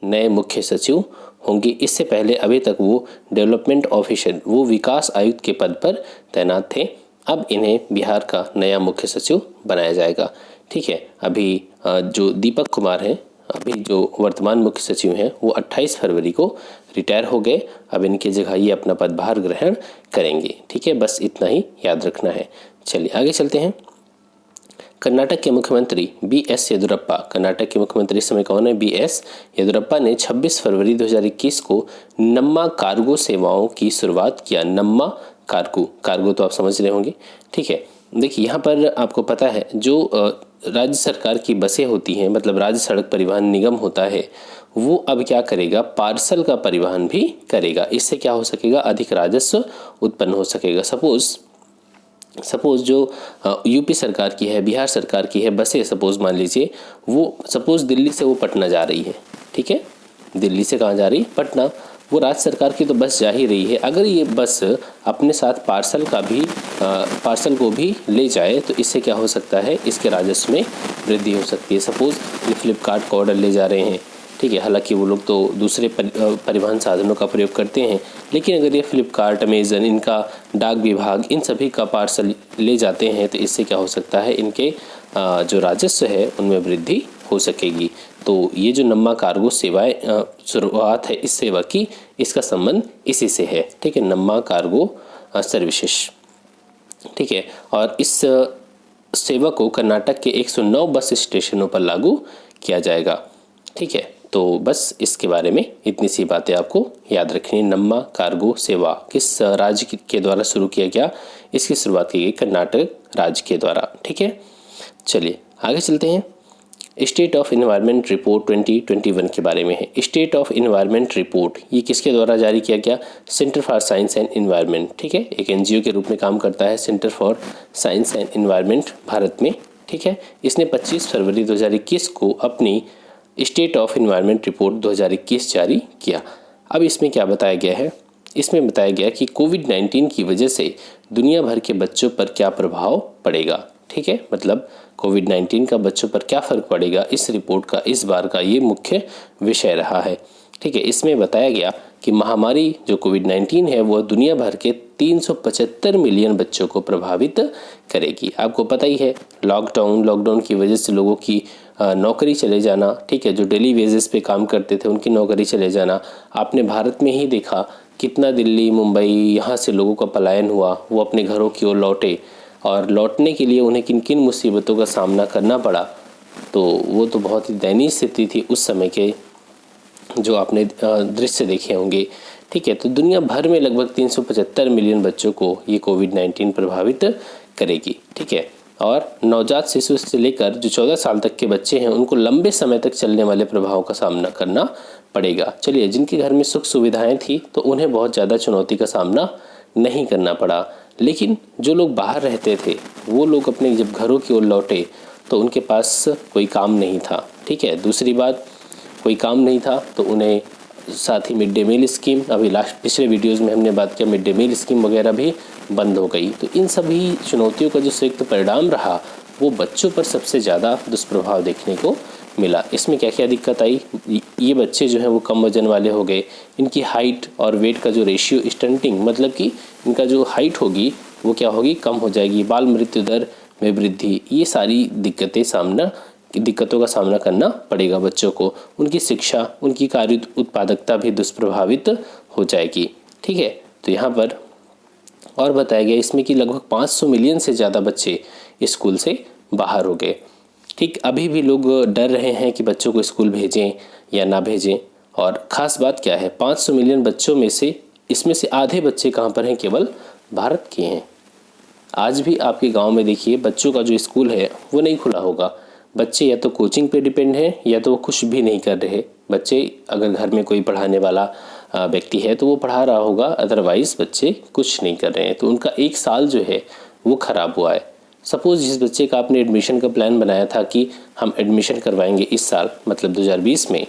नए मुख्य सचिव होंगे। इससे पहले अभी तक वो डेवलपमेंट ऑफिसर, वो विकास आयुक्त के पद पर तैनात थे। अब इन्हें बिहार का नया मुख्य सचिव बनाया जाएगा। ठीक है, अभी जो दीपक कुमार हैं, अभी जो वर्तमान मुख्य सचिव हैं, वो 28 फरवरी को रिटायर हो गए। अब इनकी जगह ये अपना पदभार ग्रहण करेंगे। ठीक है, बस इतना ही याद रखना है। चलिए आगे चलते हैं। कर्नाटक के मुख्यमंत्री बी.एस. येदियुरप्पा, कर्नाटक के मुख्यमंत्री इस समय कौन है? बी.एस. येदियुरप्पा ने 26 फरवरी 2021 को नम्मा कार्गो सेवाओं की शुरुआत किया। नम्मा कार्गो, कार्गो तो आप समझ रहे होंगे। ठीक है, देखिए यहाँ पर आपको पता है जो राज्य सरकार की बसें होती हैं, मतलब राज्य सड़क परिवहन निगम होता है, वो अब क्या करेगा? पार्सल का परिवहन भी करेगा। इससे क्या हो सकेगा? अधिक राजस्व उत्पन्न हो सकेगा। सपोज जो यूपी सरकार की है, बिहार सरकार की है बसें, सपोज मान लीजिए वो सपोज दिल्ली से वो पटना जा रही है। ठीक है, दिल्ली से कहाँ जा रही? पटना। वो राज्य सरकार की तो बस जा ही रही है। अगर ये बस अपने साथ पार्सल को भी ले जाए तो इससे क्या हो सकता है? इसके राजस्व में वृद्धि हो सकती है। सपोज ये फ्लिपकार्ट का ऑर्डर ले जा रहे हैं, ठीक है, हालांकि वो लोग तो दूसरे परिवहन साधनों का प्रयोग करते हैं, लेकिन अगर ये फ्लिपकार्ट, अमेज़न, इनका डाक विभाग, इन सभी का पार्सल ले जाते हैं तो इससे क्या हो सकता है? इनके जो राजस्व है उनमें वृद्धि हो सकेगी। तो ये जो नम्मा कार्गो सेवाएं शुरुआत है इस सेवा की, इसका संबंध इसी से है। ठीक है, नम्मा कार्गो सर्विसेज। ठीक है, और इस सेवा को कर्नाटक के 109 बस स्टेशनों पर लागू किया जाएगा। ठीक है, तो बस इसके बारे में इतनी सी बातें आपको याद रखनी है। नम्मा कार्गो सेवा किस राज्य के द्वारा शुरू किया गया? इसकी शुरुआत की गई कर्नाटक राज्य के द्वारा। ठीक है, चलिए आगे चलते हैं। स्टेट ऑफ इन्वायरमेंट रिपोर्ट 2021 के बारे में है। स्टेट ऑफ इन्वायरमेंट रिपोर्ट ये किसके द्वारा जारी किया गया? Centre for science and environment. ठीक है, एक एनजीओ के रूप में काम करता है centre for science and environment Bharat में। ठीक है, इसने 25 फरवरी 2021 को अपनी स्टेट ऑफ इन्वायरमेंट रिपोर्ट 2021 जारी किया। अब इसमें क्या बताया गया है? इसमें बताया गया कि कोविड-19 की वजह से दुनिया भर के बच्चों पर क्या प्रभाव पड़ेगा। ठीक है, मतलब कोविड-19 का बच्चों पर क्या फ़र्क पड़ेगा, इस रिपोर्ट का इस बार का ये मुख्य विषय रहा है। ठीक है, इसमें बताया गया कि महामारी जो कोविड-19 है वह दुनिया भर के 375 मिलियन बच्चों को प्रभावित करेगी। आपको पता ही है लॉकडाउन की वजह से लोगों की नौकरी चले जाना, ठीक है, जो डेली वेजेस पे काम करते थे उनकी नौकरी चले जाना। आपने भारत में ही देखा कितना दिल्ली, मुंबई, यहाँ से लोगों का पलायन हुआ, वो अपने घरों की ओर लौटे और लौटने के लिए उन्हें किन किन मुसीबतों का सामना करना पड़ा। तो वो तो बहुत ही दयनीय स्थिति थी उस समय के, जो आपने दृश्य देखे होंगे। ठीक है, तो दुनिया भर में लगभग 375 मिलियन बच्चों को ये कोविड-19 प्रभावित करेगी। ठीक है, और नवजात शिशु से लेकर जो 14 साल तक के बच्चे हैं उनको लंबे समय तक चलने वाले प्रभावों का सामना करना पड़ेगा। चलिए, जिनके घर में सुख सुविधाएं थी तो उन्हें बहुत ज़्यादा चुनौती का सामना नहीं करना पड़ा, लेकिन जो लोग बाहर रहते थे वो लोग अपने जब घरों की ओर लौटे तो उनके पास कोई काम नहीं था। ठीक है, दूसरी बात, कोई काम नहीं था तो उन्हें साथ ही मिड डे मील स्कीम, अभी पिछले वीडियोस में हमने बात किया, मिड डे मील स्कीम वगैरह भी बंद हो गई। तो इन सभी चुनौतियों का जो संयुक्त परिणाम रहा वो बच्चों पर सबसे ज़्यादा दुष्प्रभाव देखने को मिला। इसमें क्या क्या दिक्कत आई? ये बच्चे जो हैं वो कम वजन वाले हो गए, इनकी हाइट और वेट का जो रेशियो, स्टंटिंग, मतलब कि इनका जो हाइट होगी वो क्या होगी? कम हो जाएगी। बाल मृत्यु दर में वृद्धि, ये सारी दिक्कतों का सामना करना पड़ेगा बच्चों को। उनकी शिक्षा, उनकी कार्य उत्पादकता भी दुष्प्रभावित हो जाएगी। ठीक है, तो यहाँ पर और बताया गया इसमें कि लगभग 500 मिलियन से ज़्यादा बच्चे स्कूल से बाहर हो गए। ठीक, अभी भी लोग डर रहे हैं कि बच्चों को स्कूल भेजें या ना भेजें। और ख़ास बात क्या है, 500 मिलियन बच्चों में से इसमें से आधे बच्चे कहाँ पर हैं? केवल भारत के हैं। आज भी आपके गांव में देखिए बच्चों का जो स्कूल है वो नहीं खुला होगा। बच्चे या तो कोचिंग पे डिपेंड है या तो वो कुछ भी नहीं कर रहे। बच्चे, अगर घर में कोई पढ़ाने वाला व्यक्ति है तो वो पढ़ा रहा होगा, अदरवाइज़ बच्चे कुछ नहीं कर रहे हैं। तो उनका एक साल जो है वो ख़राब हुआ है। सपोज़ जिस बच्चे का आपने एडमिशन का प्लान बनाया था कि हम एडमिशन करवाएंगे इस साल, मतलब 2020 में,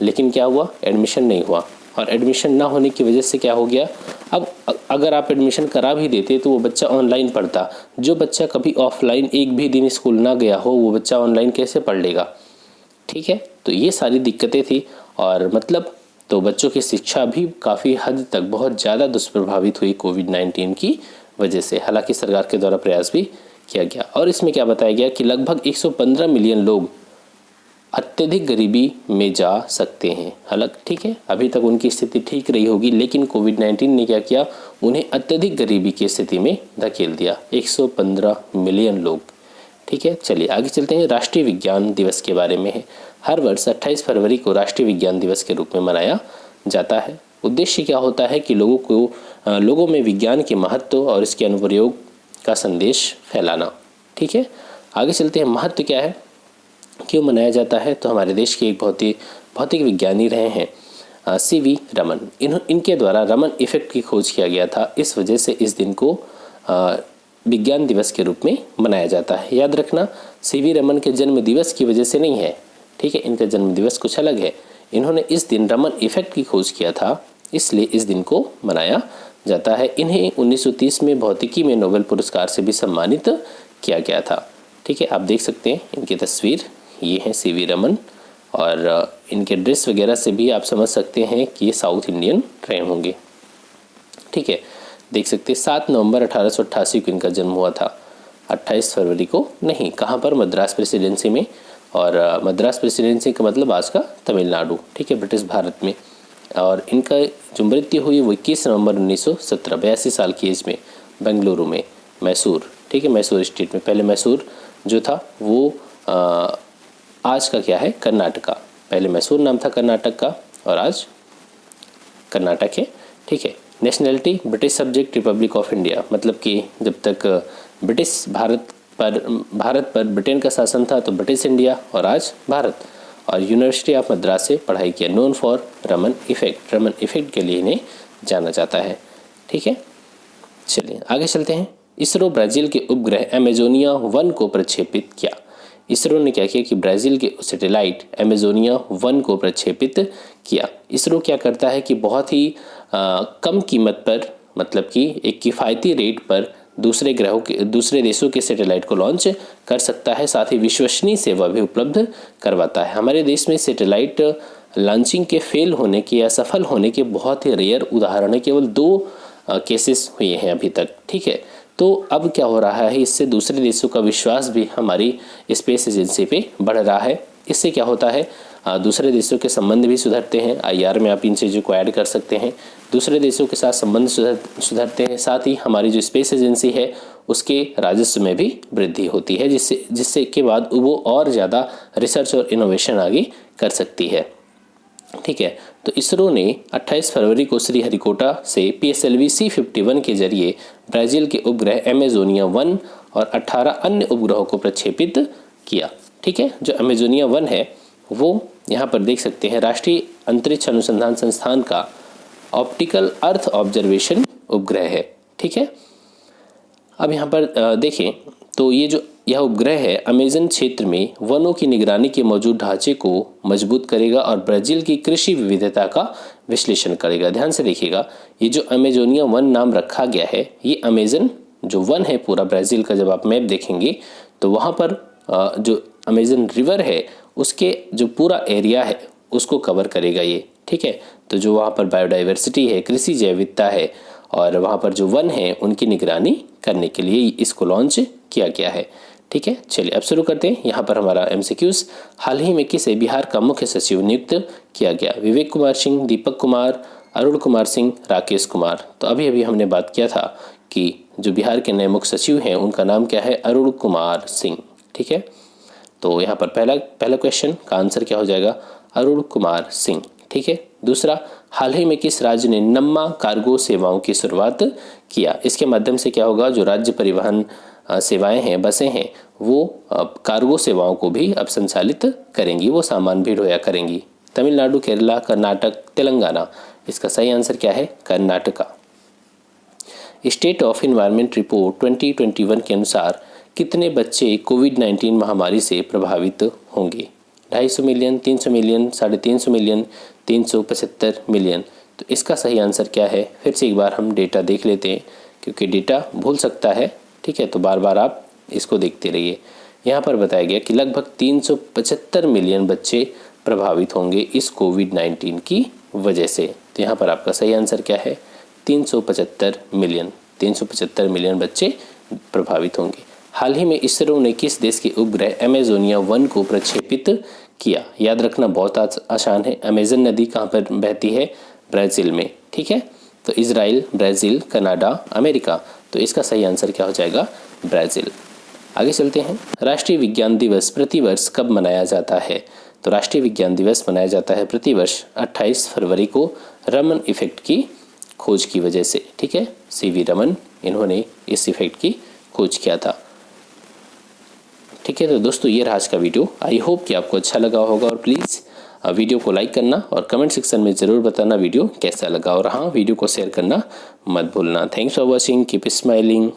लेकिन क्या हुआ? एडमिशन नहीं हुआ। और एडमिशन ना होने की वजह से क्या हो गया? अब अगर आप एडमिशन करा भी देते तो वो बच्चा ऑनलाइन पढ़ता। जो बच्चा कभी ऑफलाइन एक भी दिन स्कूल ना गया हो वो बच्चा ऑनलाइन कैसे पढ़ लेगा? ठीक है, तो ये सारी दिक्कतें थी। और मतलब तो बच्चों की शिक्षा भी काफ़ी हद तक बहुत ज़्यादा दुष्प्रभावित हुई कोविड-19 की वजह से। हालांकि सरकार के द्वारा प्रयास भी किया गया और इसमें क्या बताया गया कि लगभग 115 मिलियन लोग अत्यधिक गरीबी में जा सकते हैं। हालांकि ठीक है, अभी तक उनकी स्थिति ठीक रही होगी, लेकिन कोविड-19 ने क्या किया, उन्हें अत्यधिक गरीबी की स्थिति में धकेल दिया। 115 मिलियन लोग। ठीक है, चलिए आगे चलते हैं। राष्ट्रीय विज्ञान दिवस के बारे में है। हर वर्ष 28 फरवरी को राष्ट्रीय विज्ञान दिवस के रूप में मनाया जाता है। उद्देश्य क्या होता है कि लोगों में विज्ञान के महत्व और इसके अनुप्रयोग का संदेश फैलाना। ठीक है, आगे चलते हैं। महत्व क्या है, क्यों मनाया जाता है, तो हमारे देश के एक भौतिक विज्ञानी रहे हैं सीवी रमन। इनके द्वारा रमन इफेक्ट की खोज किया गया था। इस वजह से इस दिन को विज्ञान दिवस के रूप में मनाया जाता है। याद रखना, सीवी रमन के जन्म दिवस की वजह से नहीं है। ठीक है, इनका जन्म दिवस कुछ अलग है। इन्होंने इस दिन रमन इफेक्ट की खोज किया था, इसलिए इस दिन को मनाया जाता है। इन्हें 1930 में भौतिकी में नोबेल पुरस्कार से भी सम्मानित किया गया था। ठीक है, आप देख सकते हैं इनकी तस्वीर, ये है सीवी रमन और इनके ड्रेस वगैरह से भी आप समझ सकते हैं कि ये साउथ इंडियन रहे होंगे। ठीक है, देख सकते हैं 7 नवंबर 1888 को इनका जन्म हुआ था। 28 फरवरी को नहीं, कहाँ पर, मद्रास प्रेसिडेंसी में। और मद्रास प्रेसिडेंसी का मतलब आज का तमिलनाडु। ठीक है, ब्रिटिश भारत में। और इनका जो मृत्यु हुई वो 21 नवंबर 1917, 82 साल की एज में, बेंगलुरु में, मैसूर। ठीक है, मैसूर स्टेट में। पहले मैसूर जो था वो आज का क्या है, कर्नाटका। पहले मैसूर नाम था कर्नाटक का और आज कर्नाटक है। ठीक है, nationality British subject Republic of India, मतलब कि जब तक ब्रिटिश भारत पर ब्रिटेन का शासन था तो ब्रिटिश इंडिया और आज भारत। और यूनिवर्सिटी ऑफ मद्रास से पढ़ाई किया। Known for Raman effect, Raman effect के लिए इन्हें जाना जाता है। ठीक है, चलिए आगे चलते हैं। इसरो ब्राज़ील के उपग्रह अमेजोनिया 1 को प्रक्षेपित किया। इसरो ने क्या किया कि ब्राज़ील के सैटेलाइट अमेजोनिया 1 को प्रक्षेपित किया। इसरो क्या करता है कि बहुत ही कम कीमत पर, मतलब कि एक किफ़ायती रेट पर दूसरे देशों के सैटेलाइट को लॉन्च कर सकता है, साथ ही विश्वसनीय सेवा भी उपलब्ध करवाता है। हमारे देश में सैटेलाइट लॉन्चिंग के फेल होने के या सफल होने के बहुत ही रेयर उदाहरण है, केवल 2 केसेस हुए हैं अभी तक। ठीक है, तो अब क्या हो रहा है, इससे दूसरे देशों का विश्वास भी हमारी स्पेस एजेंसी पे बढ़ रहा है। इससे क्या होता है, दूसरे देशों के संबंध भी सुधरते हैं। IR में आप इन चीज़ों को ऐड कर सकते हैं। दूसरे देशों के साथ संबंध सुधरते हैं, साथ ही हमारी जो स्पेस एजेंसी है उसके राजस्व में भी वृद्धि होती है, जिससे के बाद वो और ज़्यादा रिसर्च और इनोवेशन आगे कर सकती है। ठीक है, तो इसरो ने 28 फरवरी को श्रीहरिकोटा से PSLV C-51 के जरिए ब्राज़ील के उपग्रह अमेजोनिया 1 और 18 अन्य उपग्रहों को प्रक्षेपित किया। ठीक है, जो अमेजोनिया 1 है वो यहाँ पर देख सकते हैं राष्ट्रीय अंतरिक्ष अनुसंधान संस्थान का ऑप्टिकल अर्थ ऑब्जर्वेशन उपग्रह है। ठीक है, अब यहाँ पर देखें तो यह उपग्रह है अमेजन क्षेत्र में वनों की निगरानी के मौजूद ढांचे को मजबूत करेगा और ब्राज़ील की कृषि विविधता का विश्लेषण करेगा। ध्यान से देखिएगा, ये जो अमेजोनिया 1 नाम रखा गया है, ये अमेजन जो 1 है पूरा ब्राज़ील का, जब आप मैप देखेंगे तो वहाँ पर जो अमेजन रिवर है उसके जो पूरा एरिया है उसको कवर करेगा ये। ठीक है, तो जो वहाँ पर बायोडाइवर्सिटी है, कृषि जैविकता है और वहाँ पर जो वन है उनकी निगरानी करने के लिए इसको लॉन्च किया गया है। ठीक है, चलिए अब शुरू करते हैं। यहाँ पर हमारा MCQs, हाल ही में किसे बिहार का मुख्य सचिव नियुक्त किया गया? विवेक कुमार सिंह, दीपक कुमार, अरुण कुमार सिंह, राकेश कुमार। तो अभी हमने बात किया था कि जो बिहार के नए मुख्य सचिव हैं उनका नाम क्या है? अरुण कुमार सिंह। ठीक है, तो यहाँ पर पहला क्वेश्चन का आंसर क्या हो जाएगा? अरुण कुमार सिंह। ठीक है, दूसरा, हाल ही में किस राज्य ने नम्मा कार्गो सेवाओं की शुरुआत किया? इसके माध्यम से क्या होगा, जो राज्य परिवहन सेवाएं हैं, बसें हैं, वो कार्गो सेवाओं को भी अब संचालित करेंगी, वो सामान भी ढोया करेंगी। तमिलनाडु, केरला, कर्नाटक, तेलंगाना। इसका सही आंसर क्या है? Karnataka. State of environment report 2021 के अनुसार कितने बच्चे कोविड-19 महामारी से प्रभावित होंगे? 250 मिलियन, 300 मिलियन, 350 मिलियन, 375 मिलियन। तो इसका सही आंसर क्या है? फिर से एक बार हम डेटा देख लेते हैं, क्योंकि डेटा भूल सकता है। ठीक है, तो बार बार आप इसको देखते रहिए। यहाँ पर बताया गया कि लगभग 375 मिलियन बच्चे प्रभावित होंगे इस कोविड-19 की वजह से? तो यहाँ पर आपका सही आंसर क्या है? 375 मिलियन। 375 मिलियन बच्चे प्रभावित होंगे। हाल ही में इसरो ने किस देश के उपग्रह अमेजोनिया 1 को प्रक्षेपित किया? याद रखना बहुत आसान है। अमेजन नदी कहाँ पर बहती है? ब्राज़ील में। ठीक है, तो इजराइल, ब्राज़ील, कनाडा, अमेरिका। तो इसका सही आंसर क्या हो जाएगा? ब्राज़ील। आगे चलते हैं। राष्ट्रीय विज्ञान दिवस प्रतिवर्ष कब मनाया जाता है? तो राष्ट्रीय विज्ञान दिवस मनाया जाता है प्रतिवर्ष 28 फरवरी को, रमन इफेक्ट की खोज की वजह से। ठीक है, सीवी रमन, इन्होंने इस इफेक्ट की खोज किया था। ठीक है, तो दोस्तों ये रहा आज का वीडियो। आई होप कि आपको अच्छा लगा होगा, और प्लीज़ वीडियो को लाइक करना और कमेंट सेक्शन में ज़रूर बताना वीडियो कैसा लगा, और हाँ, वीडियो को शेयर करना मत भूलना। Thanks for watching, keep smiling.